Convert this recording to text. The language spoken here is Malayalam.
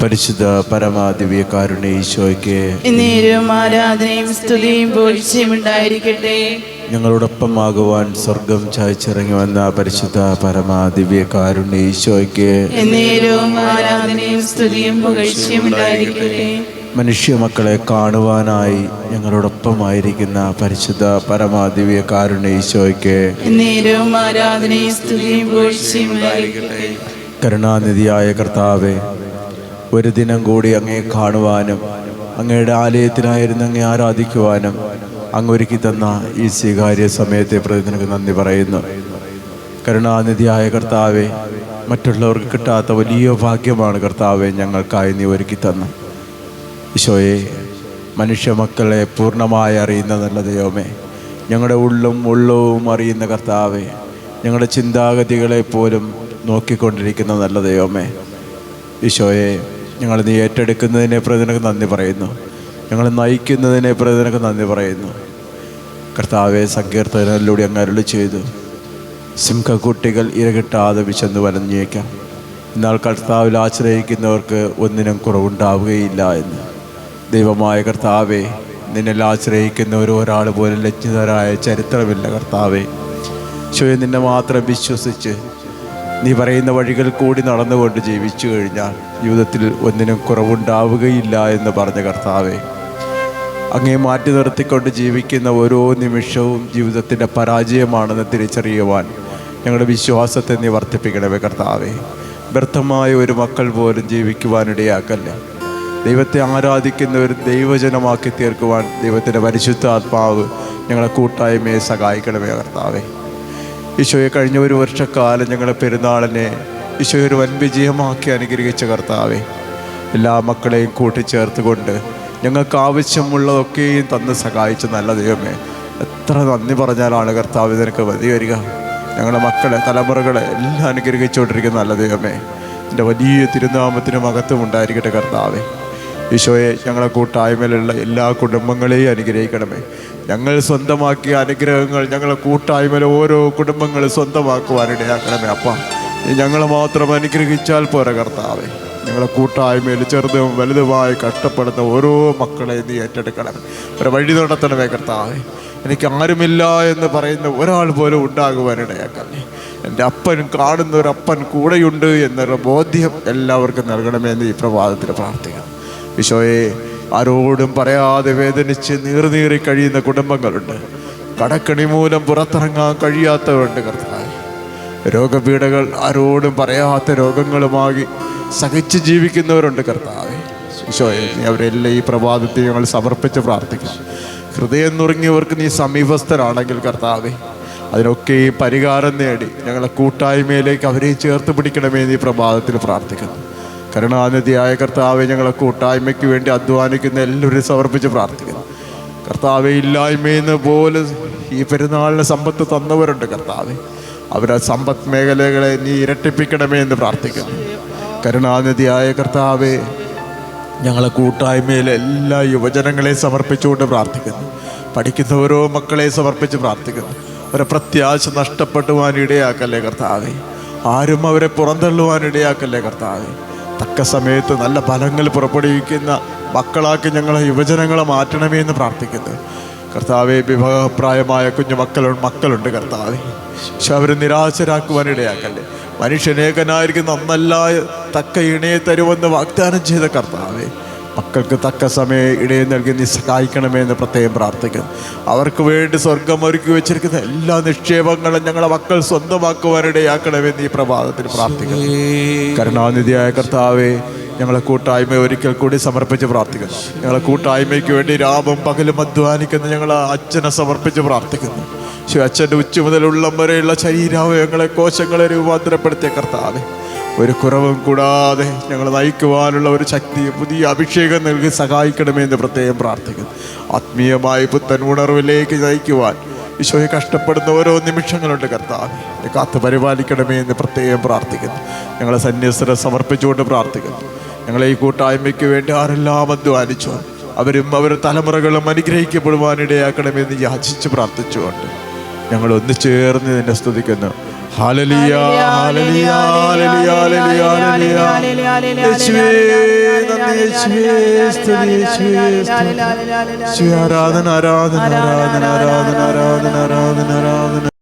പരിശുദ്ധ പരമാദിവ്യകാരുണ്യ ഈശോയ്ക്ക് എന്നേരവും ആരാധനയും സ്തുതിയും പുകഴ്ചയും ഉണ്ടായിരിക്കട്ടെ. ഞങ്ങളോടൊപ്പമാകുവാൻ സ്വർഗം ചായച്ചിറങ്ങി വന്ന പരിശുദ്ധ പരമാദിവ്യകാരുണ്യ ഈശോയ്ക്ക് എന്നേരവും ആരാധനയും സ്തുതിയും പുകഴ്ചയും ഉണ്ടായിരിക്കട്ടെ. മനുഷ്യ മക്കളെ കാണുവാനായി ഞങ്ങളോടൊപ്പമായിരിക്കുന്ന പരിശുദ്ധ പരമാദിവ്യകാരുണ്യ ഈശോയ്ക്ക് എന്നേരവും ആരാധനയും സ്തുതിയും പുകഴ്ചയും ഉണ്ടായിരിക്കട്ടെ. കരുണാനിധിയായ കർത്താവേ, ഒരു ദിനം കൂടി അങ്ങയെ കാണുവാനും അങ്ങയുടെ ആലയത്തിനായിരുന്നു അങ്ങയെ ആരാധിക്കുവാനും അങ്ങ് ഒരുക്കി തന്ന ഈ സ്വീകാര്യ സമയത്തെ പ്രതി നിനക്ക് നന്ദി പറയുന്നു. കരുണാനിധിയായ കർത്താവെ, മറ്റുള്ളവർക്ക് കിട്ടാത്ത വലിയ ഭാഗ്യമാണ് കർത്താവെ ഞങ്ങൾക്കായി നീ ഒരുക്കി തന്നു. ഈശോയെ, മനുഷ്യ മക്കളെ പൂർണ്ണമായി അറിയുന്ന നല്ല ദൈവമേ, ഞങ്ങളുടെ ഉള്ളവും അറിയുന്ന കർത്താവെ, ഞങ്ങളുടെ ചിന്താഗതികളെ പോലും നോക്കിക്കൊണ്ടിരിക്കുന്ന നല്ല ദൈവമേ, ഈശോയെ, ഞങ്ങൾ നീ ഏറ്റെടുക്കുന്നതിനെ പ്രതി നിനക്ക് നന്ദി പറയുന്നു. ഞങ്ങൾ നയിക്കുന്നതിനെ പ്രതി നിനക്ക് നന്ദി പറയുന്നു. കർത്താവെ, സങ്കീർത്തനത്തിലൂടെ അങ്ങ് അരുളി ചെയ്തു, സിംഹക്കുട്ടികൾ ഇരകിട്ടാതെ വിശന്നു വലഞ്ഞേക്കാം, എന്നാൽ കർത്താവിൽ ആശ്രയിക്കുന്നവർക്ക് ഒന്നിനും കുറവുണ്ടാവുകയില്ല എന്ന്. ദൈവമായ കർത്താവെ, നിന്നിൽ ആശ്രയിക്കുന്നവർ ഒരാൾ പോലും ലജ്ജിതരായ ചരിത്രമില്ല കർത്താവെ. ഈശോയെ, നിന്നെ മാത്രം വിശ്വസിച്ച് നീ പറയുന്ന വഴികൾ കൂടി നടന്നുകൊണ്ട് ജീവിച്ചു കഴിഞ്ഞാൽ ജീവിതത്തിൽ ഒന്നിനും കുറവുണ്ടാവുകയില്ല എന്ന് പറഞ്ഞ കർത്താവെ, അങ്ങേ മാറ്റി നിർത്തിക്കൊണ്ട് ജീവിക്കുന്ന ഓരോ നിമിഷവും ജീവിതത്തിൻ്റെ പരാജയമാണെന്ന് തിരിച്ചറിയുവാൻ ഞങ്ങളുടെ വിശ്വാസത്തെ നീ വർദ്ധിപ്പിക്കണമേ കർത്താവെ. വ്യർത്ഥമായ ഒരു മക്കൾ പോലും ജീവിക്കുവാനിടയാക്കല്ലേ. ദൈവത്തെ ആരാധിക്കുന്ന ഒരു ദൈവജനമാക്കി തീർക്കുവാൻ ദൈവത്തിൻ്റെ പരിശുദ്ധാത്മാവ് ഞങ്ങളെ കൂട്ടായ്മയെ സഹായിക്കണമേ കർത്താവെ. ഈശോയെ, കഴിഞ്ഞ ഒരു വർഷക്കാലം ഞങ്ങളുടെ പെരുന്നാളിനെ ഈശോയെ ഒരു വൻ വിജയമാക്കി അനുഗ്രഹിച്ച കർത്താവെ, എല്ലാ മക്കളെയും കൂട്ടിച്ചേർത്തുകൊണ്ട് ഞങ്ങൾക്ക് ആവശ്യമുള്ളതൊക്കെയും തന്ന് സഹായിച്ച നല്ല ദൈവമേ, എത്ര നന്ദി പറഞ്ഞാലാണ് കർത്താവ് നിനക്ക് മതി വരിക. ഞങ്ങളുടെ മക്കളെ, തലമുറകളെ എല്ലാം അനുഗ്രഹിച്ചുകൊണ്ടിരിക്കുന്ന നല്ല ദൈവമേ, എൻ്റെ വലിയ തിരുനാമത്തിന് മഹത്വം ഉണ്ടായിരിക്കട്ടെ കർത്താവെ. ഈശോയെ, ഞങ്ങളെ കൂട്ടായ്മയിലുള്ള എല്ലാ കുടുംബങ്ങളെയും അനുഗ്രഹിക്കണമേ. ഞങ്ങൾ സ്വന്തമാക്കിയ അനുഗ്രഹങ്ങൾ ഞങ്ങളെ കൂട്ടായ്മയിലെ ഓരോ കുടുംബങ്ങളും സ്വന്തമാക്കുവാനിടയാക്കണമേ. അപ്പം ഞങ്ങൾ മാത്രം അനുഗ്രഹിച്ചാൽ പോരാ കർത്താവെ, ഞങ്ങളെ കൂട്ടായ്മയിൽ ചെറുതും വലുതുമായി കഷ്ടപ്പെടുന്ന ഓരോ മക്കളെ നീ ഏറ്റെടുക്കണം. ഒരു വഴി നടത്തണമേ കർത്താവെ. എനിക്ക് ആരുമില്ല എന്ന് പറയുന്ന ഒരാൾ പോലും ഉണ്ടാകുവാനിടയാക്കണമേ. എൻ്റെ അപ്പൻ കാണുന്ന ഒരു അപ്പൻ കൂടെയുണ്ട് എന്നൊരു ബോധ്യം എല്ലാവർക്കും നൽകണമേ എന്ന് ഈ പ്രഭാതത്തിൽ പ്രാർത്ഥിക്കാം. ഈശോയെ, ആരോടും പറയാതെ വേദനിച്ച് നീറി കഴിയുന്ന കുടുംബങ്ങളുണ്ട്. കടക്കണി മൂലം പുറത്തിറങ്ങാൻ കഴിയാത്തവരുണ്ട് കർത്താവേ. രോഗപീഠകൾ ആരോടും പറയാത്ത രോഗങ്ങളുമായി സഹിച്ച് ജീവിക്കുന്നവരുണ്ട് കർത്താവേ. ഈശോയെ, നീ അവരെല്ലാം ഈ പ്രഭാതത്തെ ഞങ്ങൾ സമർപ്പിച്ച് പ്രാർത്ഥിക്കാം. ഹൃദയം നുറുങ്ങിയവർക്ക് നീ സമീപസ്ഥരാണെങ്കിൽ കർത്താവേ, അതിനൊക്കെ ഈ പരിഹാരം നേടി ഞങ്ങളെ കൂട്ടായ്മയിലേക്ക് അവരെ ചേർത്ത് പിടിക്കണമേ എന്ന് ഈ പ്രഭാതത്തിൽ പ്രാർത്ഥിക്കുന്നു. കരുണാനിധിയായ കർത്താവെ, ഞങ്ങളെ കൂട്ടായ്മയ്ക്ക് വേണ്ടി അധ്വാനിക്കുന്ന എല്ലാവരെയും സമർപ്പിച്ച് പ്രാർത്ഥിക്കുന്നു. കർത്താവെ, ഇല്ലായ്മയെന്ന് പോലെ ഈ പെരുന്നാളിന് സമ്പത്ത് തന്നവരുണ്ട് കർത്താവെ, അവരുടെ സമ്പത്ത് മേഖലകളെ നീ ഇരട്ടിപ്പിക്കണമേ എന്ന് പ്രാർത്ഥിക്കുന്നു. കരുണാനിധിയായ കർത്താവെ, ഞങ്ങളെ കൂട്ടായ്മയിലെ എല്ലാ യുവജനങ്ങളെയും സമർപ്പിച്ചുകൊണ്ട് പ്രാർത്ഥിക്കുന്നു. പഠിക്കുന്ന ഓരോ മക്കളെ സമർപ്പിച്ച് പ്രാർത്ഥിക്കുന്നു. അവരെ പ്രത്യാശ നഷ്ടപ്പെടുവാനിടയാക്കല്ലേ കർത്താവെ. ആരും അവരെ പുറന്തള്ളുവാനിടയാക്കല്ലേ കർത്താവെ. തക്ക സമയത്ത് നല്ല ഫലങ്ങൾ പുറപ്പെടുവിക്കുന്ന മക്കളാക്കി ഞങ്ങളെ യുവജനങ്ങളെ മാറ്റണമേ എന്ന് പ്രാർത്ഥിക്കുന്നു കർത്താവെ. വിവാഹപ്രായമായ കുഞ്ഞു മക്കളുണ്ട് കർത്താവെ, പക്ഷെ അവർ നിരാശരാക്കുവാനിടയാക്കല്ലേ. മനുഷ്യനേകനായിരിക്കും നന്നല്ല തക്ക ഇണയെ തരുമെന്ന് വാഗ്ദാനം ചെയ്ത കർത്താവെ, മക്കൾക്ക് തക്ക സമയം ഇടയെ നൽകി നീ സഹായിക്കണമേ എന്ന് പ്രത്യേകം പ്രാർത്ഥിക്കുന്നു. അവർക്ക് വേണ്ടി സ്വർഗം ഒരുക്കി വെച്ചിരിക്കുന്ന എല്ലാ നിക്ഷേപങ്ങളും ഞങ്ങളെ മക്കൾ സ്വന്തമാക്കുവാനിടയാക്കണമെന്ന് ഈ പ്രഭാതത്തിൽ പ്രാർത്ഥിക്കുന്നു. കരുണാനിധിയായ കർത്താവെ, ഞങ്ങളെ കൂട്ടായ്മ ഒരിക്കൽ കൂടി സമർപ്പിച്ച് പ്രാർത്ഥിക്കുന്നു. ഞങ്ങളെ കൂട്ടായ്മയ്ക്ക് വേണ്ടി രാവും പകലും അധ്വാനിക്കുന്ന ഞങ്ങളെ അച്ഛനെ സമർപ്പിച്ച് പ്രാർത്ഥിക്കുന്നു. അച്ഛൻ്റെ ഉച്ച മുതലുള്ളം വരെയുള്ള ശരീരാവയവങ്ങളെ, കോശങ്ങളെ രൂപാന്തരപ്പെടുത്തിയ കർത്താവെ, ഒരു കുറവും കൂടാതെ ഞങ്ങൾ നയിക്കുവാനുള്ള ഒരു ശക്തി, പുതിയ അഭിഷേകം നൽകി സഹായിക്കണമെന്ന് പ്രത്യേകം പ്രാർത്ഥിക്കുന്നു. ആത്മീയമായി പുത്തൻ ഉണർവിലേക്ക് നയിക്കുവാൻ ഈശോയെ കഷ്ടപ്പെടുന്ന ഓരോ നിമിഷങ്ങളുണ്ട് കർത്താവെ, കാത്ത് പരിപാലിക്കണമേ എന്ന് പ്രത്യേകം പ്രാർത്ഥിക്കുന്നു. ഞങ്ങളെ സന്യസ്തരെ സമർപ്പിച്ചുകൊണ്ട് പ്രാർത്ഥിക്കുന്നു. ഞങ്ങളെ ഈ കൂട്ടായ്മയ്ക്ക് വേണ്ടി ആരെല്ലാം അധ്വാനിച്ചോ അവരും അവരുടെ തലമുറകളും അനുഗ്രഹിക്കപ്പെടുവാനിടയാക്കണമെന്ന് യാചിച്ച് പ്രാർത്ഥിച്ചുകൊണ്ട് ഞങ്ങൾ ഒന്ന് ചേർന്ന് നിന്നെ സ്തുതിക്കുന്നു. ഹല്ലേലൂയ, ഹല്ലേലൂയ, ഹല്ലേലൂയ, ഹല്ലേലൂയ, യേശുവേ നന്ദി, യേശുവേ സ്തുതി, യേശുവേ സ്തുതി. യേശുവേ ആരാധന, ആരാധന, ആരാധന, ആരാധന, ആരാധന, ആരാധന, ആരാധന.